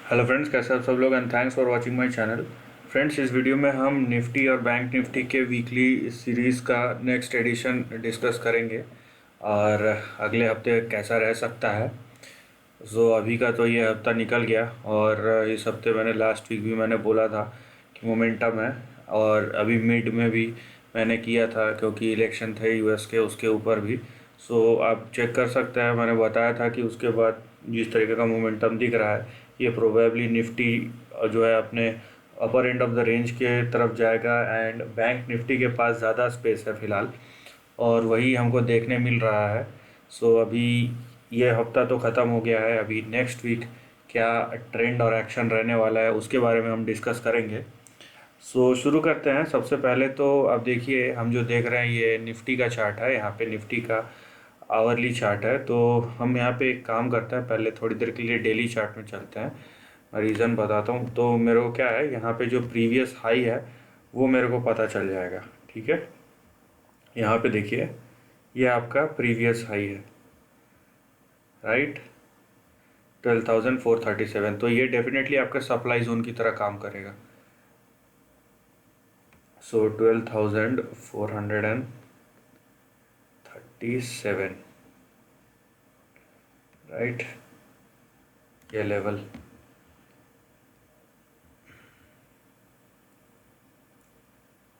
Hello friends, कैसे आप सब लोग and thanks for watching my channel. Friends, इस वीडियो में हम निफ्टी और बैंक निफ्टी के वीकली सीरीज़ का नेक्स्ट एडिशन डिस्कस करेंगे और अगले हफ्ते कैसा रह सकता है। अभी का तो ये हफ्ता निकल गया और इस हफ्ते मैंने लास्ट वीक भी मैंने बोला था कि मोमेंटम है और अभी मिड में भी मैंने किया था क्योंकि इलेक्शन थे यूएस के, उसके ऊपर भी। आप चेक कर सकते हैं, मैंने बताया था कि उसके बाद जिस तरीके का मोमेंटम दिख रहा है ये प्रोबेबली निफ्टी जो है अपने अपर एंड ऑफ द रेंज के तरफ जाएगा एंड बैंक निफ्टी के पास ज़्यादा स्पेस है फ़िलहाल और वही हमको देखने मिल रहा है। अभी ये हफ्ता तो ख़त्म हो गया है, अभी नेक्स्ट वीक क्या ट्रेंड और एक्शन रहने वाला है उसके बारे में हम डिस्कस करेंगे। शुरू करते हैं। सबसे पहले तो आप देखिए, हम जो देख रहे हैं ये निफ्टी का चार्ट है, यहाँ पे निफ्टी का आवरली चार्ट है। तो हम यहाँ पे एक काम करते हैं, पहले थोड़ी देर के लिए डेली चार्ट में चलते हैं। मैं रीज़न बताता हूँ। तो मेरे को क्या है, यहाँ पे जो प्रीवियस हाई है वो मेरे को पता चल जाएगा, ठीक है। यहाँ पे देखिए, ये आपका प्रीवियस हाई है, राइट, 12,437। तो ये डेफिनेटली आपका सप्लाई जोन की तरह काम करेगा। 12,437, राइट, ये लेवल।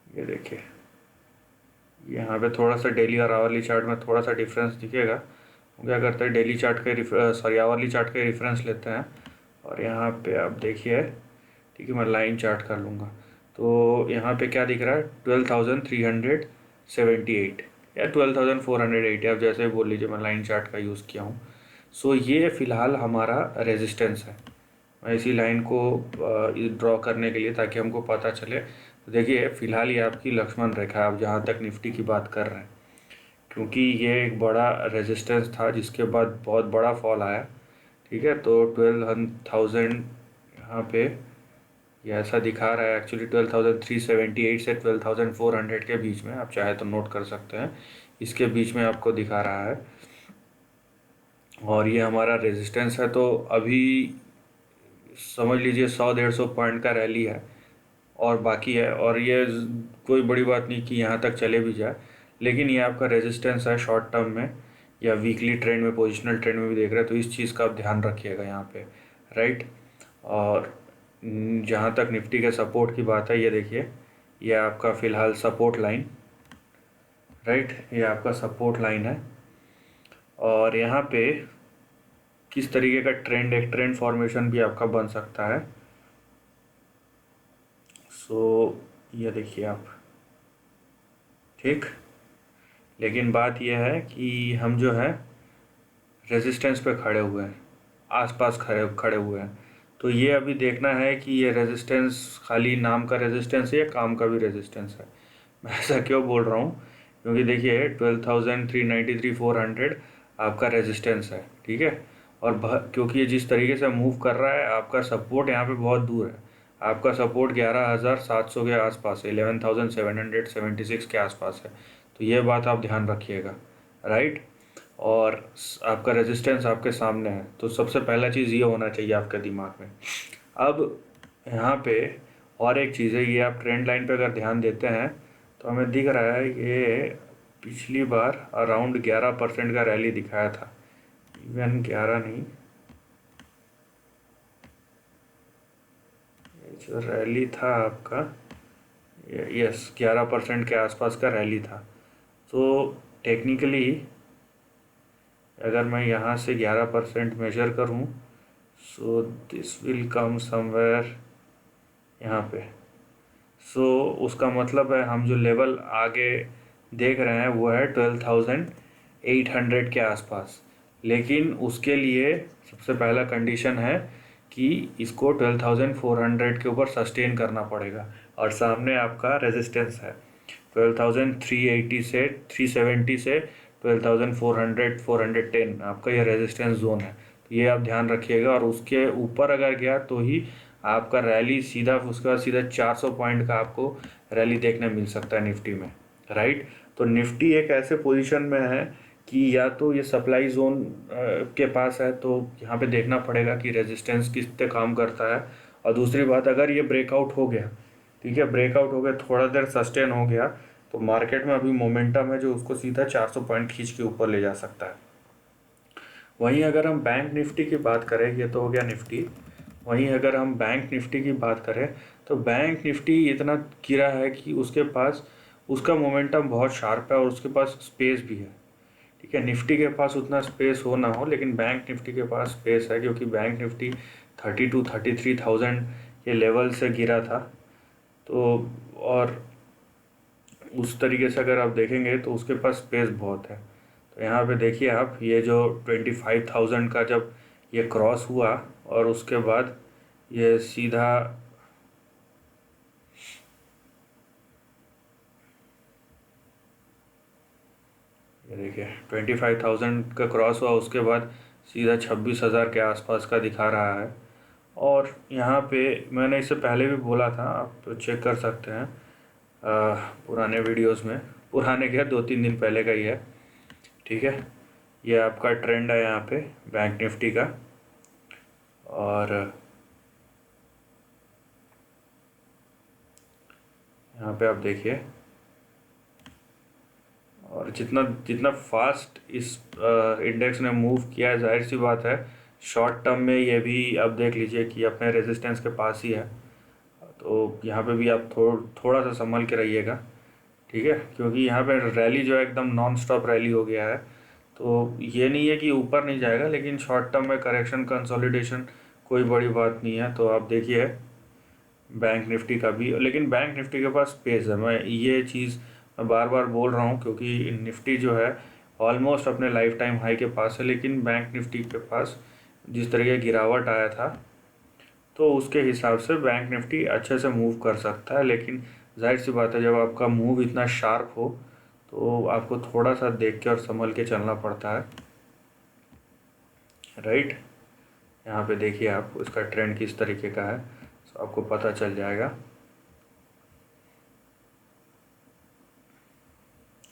ये देखिए, यहाँ पे थोड़ा सा डेली और आवरली चार्ट में थोड़ा सा डिफरेंस दिखेगा। हम क्या करते हैं, डेली चार्ट के आवरली चार्ट के रेफरेंस लेते हैं और यहाँ पे आप देखिए, ठीक है, मैं लाइन चार्ट कर लूँगा। तो यहाँ पे क्या दिख रहा है, 12,378 या 12,480, आप जैसे भी बोल लीजिए, मैं लाइन चार्ट का यूज़ किया हूँ। ये फ़िलहाल हमारा रेजिस्टेंस है। मैं इसी लाइन को ड्रॉ करने के लिए, ताकि हमको पता चले। तो देखिए, फ़िलहाल ये आपकी लक्ष्मण रेखा है, आप जहाँ तक निफ्टी की बात कर रहे हैं, क्योंकि ये एक बड़ा रेजिस्टेंस था जिसके बाद बहुत बड़ा फॉल आया, ठीक है। तो 12,000 यहाँ पे ये ऐसा दिखा रहा है, एक्चुअली 12,378 से 12,400 के बीच में, आप चाहे तो नोट कर सकते हैं, इसके बीच में आपको दिखा रहा है और ये हमारा रेजिस्टेंस है। तो अभी समझ लीजिए 100-150 पॉइंट का रैली है और बाकी है, और ये कोई बड़ी बात नहीं कि यहाँ तक चले भी जाए, लेकिन ये आपका रेजिस्टेंस है शॉर्ट टर्म में या वीकली ट्रेंड में, पोजिशनल ट्रेंड में भी देख रहे हैं। तो इस चीज़ का आप ध्यान रखिएगा यहाँ पे, राइट। और जहाँ तक निफ्टी के सपोर्ट की बात है, ये देखिए, ये आपका फ़िलहाल सपोर्ट लाइन, राइट, ये आपका सपोर्ट लाइन है। और यहाँ पे किस तरीके का ट्रेंड, एक ट्रेंड फॉर्मेशन भी आपका बन सकता है। ये देखिए आप, ठीक। लेकिन बात यह है कि हम जो है रेजिस्टेंस पे खड़े हुए हैं, आसपास खड़े खड़े हुए हैं। तो ये अभी देखना है कि ये रेजिस्टेंस खाली नाम का रेजिस्टेंस है या काम का भी रेजिस्टेंस है। मैं ऐसा क्यों बोल रहा हूँ, क्योंकि देखिए 12,393 400 आपका रेजिस्टेंस है, ठीक है। और क्योंकि ये जिस तरीके से मूव कर रहा है, आपका सपोर्ट यहाँ पे बहुत दूर है। आपका सपोर्ट 11,700 के आसपास है, 11,776 के आसपास है। तो ये बात आप ध्यान रखिएगा, राइट। और आपका रेजिस्टेंस आपके सामने है। तो सबसे पहला चीज़ ये होना चाहिए आपके दिमाग में। अब यहाँ पे और एक चीज़ है, ये आप ट्रेंड लाइन पे अगर ध्यान देते हैं तो हमें दिख रहा है ये पिछली बार अराउंड 11% का रैली दिखाया था। इवन 11 नहीं, ये जो रैली था आपका, यस, 11% के आसपास का रैली था। तो टेक्निकली अगर मैं यहाँ से 11% मेजर करूँ, दिस विल कम समवेयर यहाँ पे। उसका मतलब है हम जो लेवल आगे देख रहे हैं वो है 12,800 के आसपास। लेकिन उसके लिए सबसे पहला कंडीशन है कि इसको 12,400 के ऊपर सस्टेन करना पड़ेगा और सामने आपका रेजिस्टेंस है 12,380 से 370 से 12,400 410, आपका ये रेजिस्टेंस जोन है। तो ये आप ध्यान रखिएगा, और उसके ऊपर अगर गया तो ही आपका रैली सीधा, उसके बाद सीधा 400 पॉइंट का आपको रैली देखने मिल सकता है निफ्टी में, राइट। तो निफ्टी एक ऐसे पोजीशन में है कि या तो ये सप्लाई जोन के पास है, तो यहाँ पे देखना पड़ेगा कि रेजिस्टेंस किस पे काम करता है। और दूसरी बात, अगर ये ब्रेकआउट हो गया, ठीक है, ब्रेकआउट हो गया, थोड़ा देर सस्टेन हो गया, तो मार्केट में अभी मोमेंटम है जो उसको सीधा 400 पॉइंट खींच के ऊपर ले जा सकता है। वहीं अगर हम बैंक निफ्टी की बात करें, ये तो हो गया निफ्टी, वहीं अगर हम बैंक निफ्टी की बात करें तो बैंक निफ्टी इतना गिरा है कि उसके पास उसका मोमेंटम बहुत शार्प है और उसके पास स्पेस भी है। ठीक है, निफ्टी के पास उतना स्पेस हो ना हो, लेकिन बैंक निफ्टी के पास स्पेस है, क्योंकि बैंक निफ्टी 32-33,000 के लेवल से गिरा था। तो और उस तरीके से अगर आप देखेंगे तो उसके पास स्पेस बहुत है। तो यहाँ पे देखिए आप, ये जो 25,000 का जब ये क्रॉस हुआ और उसके बाद ये सीधा ये देखिए 25,000 का क्रॉस हुआ, उसके बाद सीधा 26,000 के आसपास का दिखा रहा है। और यहाँ पे मैंने इससे पहले भी बोला था, आप तो चेक कर सकते हैं पुराने वीडियोस में, पुराने क्या 2-3 दिन पहले का ही है। ठीक है, ये आपका ट्रेंड है यहाँ पे बैंक निफ्टी का। और यहाँ पे आप देखिए, और जितना जितना फास्ट इस इंडेक्स ने मूव किया है, जाहिर सी बात है शॉर्ट टर्म में ये भी अब देख लीजिए कि अपने रेजिस्टेंस के पास ही है। तो यहाँ पे भी आप थोड़ा सा संभल के रहिएगा। ठीक है, क्योंकि यहाँ पे रैली जो है एकदम नॉन स्टॉप रैली हो गया है। तो ये नहीं है कि ऊपर नहीं जाएगा, लेकिन शॉर्ट टर्म में करेक्शन कंसोलिडेशन कोई बड़ी बात नहीं है। तो आप देखिए बैंक निफ्टी का भी, लेकिन बैंक निफ्टी के पास स्पेस है, मैं ये चीज़ मैं बार बार बोल रहा हूँ, क्योंकि निफ्टी जो है ऑलमोस्ट अपने लाइफ टाइम हाई के पास है, लेकिन बैंक निफ्टी के पास जिस तरह की गिरावट आया था, तो उसके हिसाब से बैंक निफ्टी अच्छे से मूव कर सकता है। लेकिन जाहिर सी बात है, जब आपका मूव इतना शार्प हो तो आपको थोड़ा सा देख के और संभल के चलना पड़ता है, राइट। यहाँ पे देखिए आप उसका ट्रेंड किस तरीके का है, तो आपको पता चल जाएगा।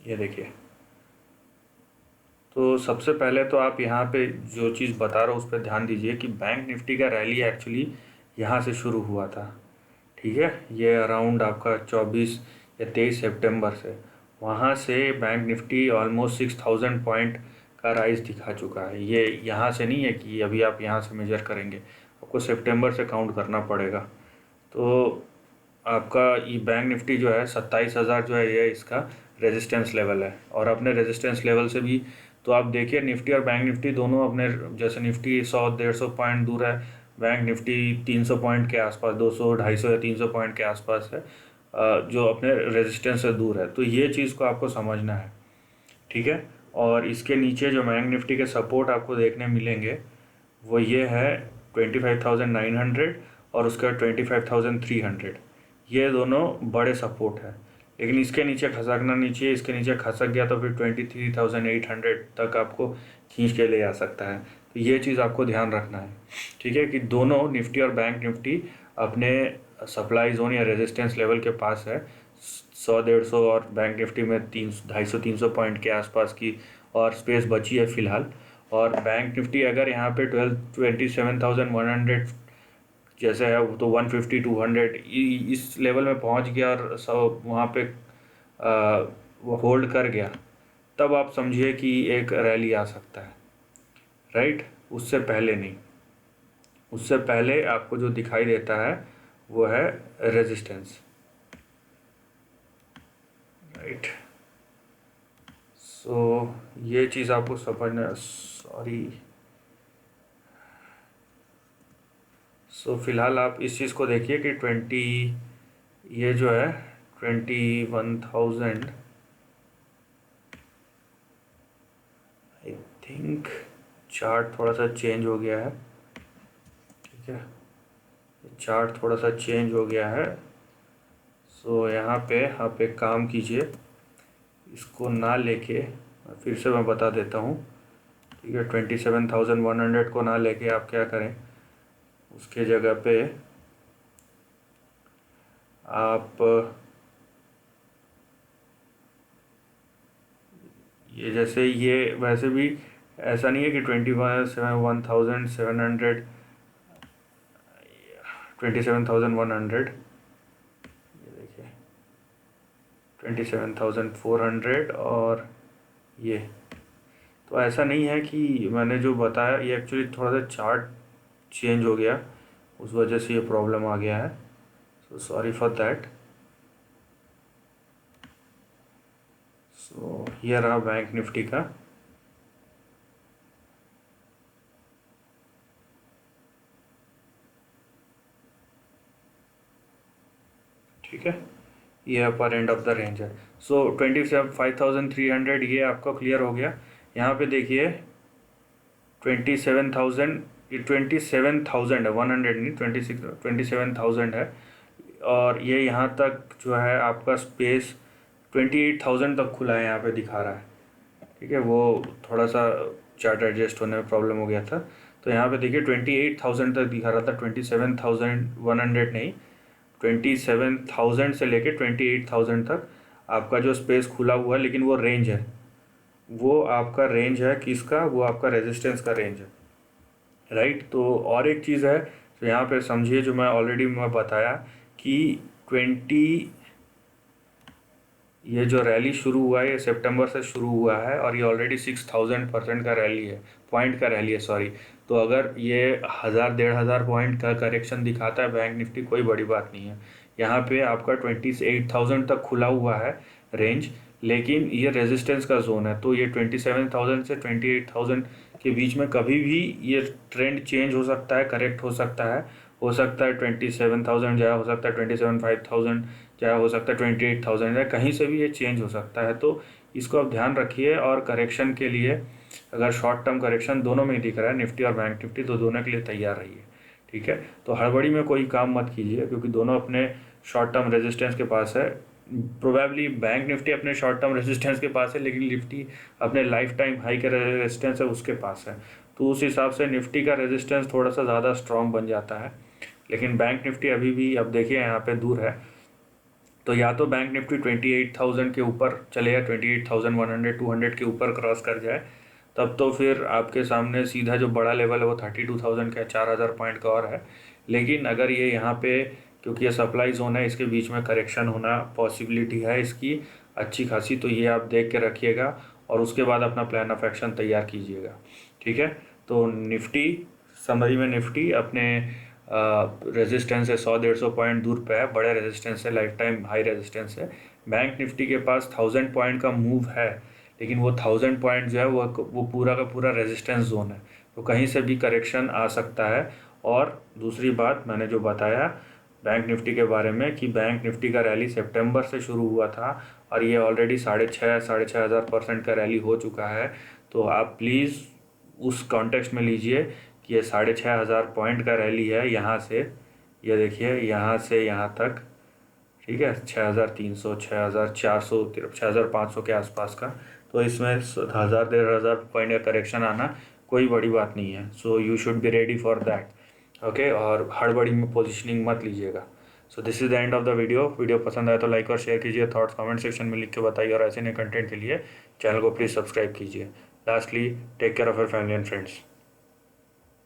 ये देखिए, तो सबसे पहले तो आप यहाँ पे जो चीज़ बता रहा हूँ उस पर ध्यान दीजिए कि बैंक निफ्टी का रैली एक्चुअली यहाँ से शुरू हुआ था। ठीक है, ये अराउंड आपका 24 या 23 सितंबर से, वहाँ से बैंक निफ्टी ऑलमोस्ट 6,000 पॉइंट का राइज दिखा चुका है। ये यहाँ से नहीं है कि अभी आप यहाँ से मेजर करेंगे, आपको सितंबर से काउंट करना पड़ेगा। तो आपका ये बैंक निफ्टी जो है 27,000 जो है, ये इसका रेजिस्टेंस लेवल है। और अपने रेजिस्टेंस लेवल से भी तो आप देखिए, निफ्टी और बैंक निफ्टी दोनों अपने, जैसे निफ्टी 100-150 पॉइंट दूर है, बैंक निफ्टी 300 पॉइंट के आसपास, 200-250 या 300 पॉइंट के आसपास है, जो अपने रेजिस्टेंस से दूर है। तो ये चीज़ को आपको समझना है। ठीक है, और इसके नीचे जो बैंक निफ्टी के सपोर्ट आपको देखने मिलेंगे वो ये है 25,900 और उसका 25,300, ये दोनों बड़े सपोर्ट है। लेकिन इसके नीचे खसकना नहीं चाहिए, इसके नीचे खसक गया तो फिर 23,800 तक आपको खींच के ले आ सकता है। तो ये चीज़ आपको ध्यान रखना है। ठीक है, कि दोनों निफ्टी और बैंक निफ्टी अपने सप्लाई जोन या रेजिस्टेंस लेवल के पास है, 100-150, और बैंक निफ्टी में 250-300 पॉइंट के आसपास की और स्पेस बची है फ़िलहाल। और बैंक निफ्टी अगर यहाँ पे 27,100 जैसे है, वो तो 150-200 इस लेवल में पहुँच गया और सब वहाँ पे वो होल्ड कर गया, तब आप समझिए कि एक रैली आ सकता है, राइट। उससे पहले नहीं, उससे पहले आपको जो दिखाई देता है वो है रेजिस्टेंस, राइट। सो ये चीज़ आपको समझना, सॉरी। सो फिलहाल आप इस चीज़ को देखिए कि ये जो है 21,000, आई थिंक चार्ट थोड़ा सा चेंज हो गया है। ठीक है, चार्ट थोड़ा सा चेंज हो गया है। सो यहाँ पे आप एक काम कीजिए, इसको ना लेके, फिर से मैं बता देता हूँ। ठीक है, 27,100 को ना लेके आप क्या करें, उसके जगह पे आप ये जैसे ये वैसे भी ऐसा नहीं है कि 17,100, 27,100, ये देखिए 27,400 और ये। तो ऐसा नहीं है कि मैंने जो बताया, ये एक्चुअली थोड़ा सा चार्ट चेंज हो गया, उस वजह से ये प्रॉब्लम आ गया है। So sorry for that. So ये रहा बैंक निफ्टी का। ठीक है, ये upper end of the range है। सो 27,500 ये आपका क्लियर हो गया। यहाँ पे देखिए 27,000, ये 27,000 है, 100 नहीं, 27,000 है। और ये यहाँ तक जो है आपका स्पेस 28,000 तक खुला है, यहाँ पे दिखा रहा है। ठीक है, वो थोड़ा सा चार्ट एडजस्ट होने में प्रॉब्लम हो गया था। तो यहाँ पे देखिए 28,000 तक दिखा रहा था, 27,100 नहीं, 27,000 से लेके 28,000 तक आपका जो स्पेस खुला हुआ है। लेकिन वो रेंज है, वो आपका रेंज है किसका, वो आपका रेजिस्टेंस का रेंज है, राइट। तो और एक चीज़ है, तो यहाँ पे समझिए, जो मैं ऑलरेडी बताया कि 20, ये जो रैली शुरू हुआ है ये सितंबर से शुरू हुआ है और ये ऑलरेडी 6,000% का रैली है, पॉइंट का रैली है, सॉरी। तो अगर ये 1,000-1,500 पॉइंट का करेक्शन दिखाता है बैंक निफ्टी, कोई बड़ी बात नहीं है। यहाँ पे आपका 28,000 तक खुला हुआ है रेंज, लेकिन ये रेजिस्टेंस का जोन है। तो ये 27,000 से 28,000 के बीच में कभी भी ये ट्रेंड चेंज हो सकता है, करेक्ट हो सकता है। हो सकता है 27,000 जाए, हो सकता है 27,500 जाए, हो सकता है 28,000 जाए, कहीं से भी ये चेंज हो सकता है। तो इसको आप ध्यान रखिए। और करेक्शन के लिए, अगर शॉर्ट टर्म करेक्शन दोनों में ही दिख रहा है, निफ्टी और बैंक निफ्टी, तो दोनों के लिए तैयार रहिए। ठीक है, तो हड़बड़ी में कोई काम मत कीजिए, क्योंकि दोनों अपने शॉर्ट टर्म रेजिस्टेंस के पास है। प्रोबेबली बैंक निफ्टी अपने शॉर्ट टर्म रेजिस्टेंस के पास है, लेकिन निफ्टी अपने लाइफ टाइम हाई का रेजिस्टेंस है उसके पास है। तो उस हिसाब से निफ्टी का रेजिस्टेंस थोड़ा सा ज़्यादा स्ट्रॉन्ग बन जाता है। लेकिन बैंक निफ्टी अभी भी, अब देखिए, यहाँ पे दूर है। तो या तो बैंक निफ्टी 28,000 के ऊपर चले जाए, 28,100, 200 के ऊपर क्रॉस कर जाए, तब तो फिर आपके सामने सीधा जो बड़ा लेवल है वो 32,000 का, 4,000 पॉइंट का और है। लेकिन अगर ये यहाँ पे, क्योंकि ये सप्लाई जोन है, इसके बीच में करेक्शन होना पॉसिबिलिटी है इसकी अच्छी खासी, तो ये आप देख के रखिएगा और उसके बाद अपना प्लान ऑफ एक्शन तैयार कीजिएगा। ठीक है, तो निफ्टी, समरी में निफ्टी अपने रेजिस्टेंस है 100-150 पॉइंट दूर पे है, बड़े रेजिस्टेंस है, लाइफ टाइम हाई रेजिस्टेंस है। बैंक निफ्टी के पास 1,000 पॉइंट का मूव है, लेकिन वो 1,000 पॉइंट जो है वो पूरा का पूरा रेजिस्टेंस जोन है, तो कहीं से भी करेक्शन आ सकता है। और दूसरी बात मैंने जो बताया बैंक निफ्टी के बारे में, कि बैंक निफ्टी का रैली सितंबर से शुरू हुआ था और ये ऑलरेडी 6,500 का रैली हो चुका है। तो आप प्लीज़ उस कॉन्टेक्स्ट में लीजिए कि ये 6,500 पॉइंट का रैली है। यहाँ से, ये देखिए, यहाँ से यहाँ तक, ठीक है, 6,300, 6,400, 6,500 के आसपास का। तो इसमें 1,000-1,500 पॉइंट का करेक्शन आना कोई बड़ी बात नहीं है। So you should be ready for that. Okay, और हड़बड़ी में पोजिशनिंग मत लीजिएगा। So this is the end of the video पसंद आए तो लाइक और शेयर कीजिए, थॉट्स कमेंट सेक्शन में लिख के बताइए, और ऐसे नए कंटेंट के लिए चैनल को प्लीज़ सब्सक्राइब कीजिए। Lastly, take care of your family and friends.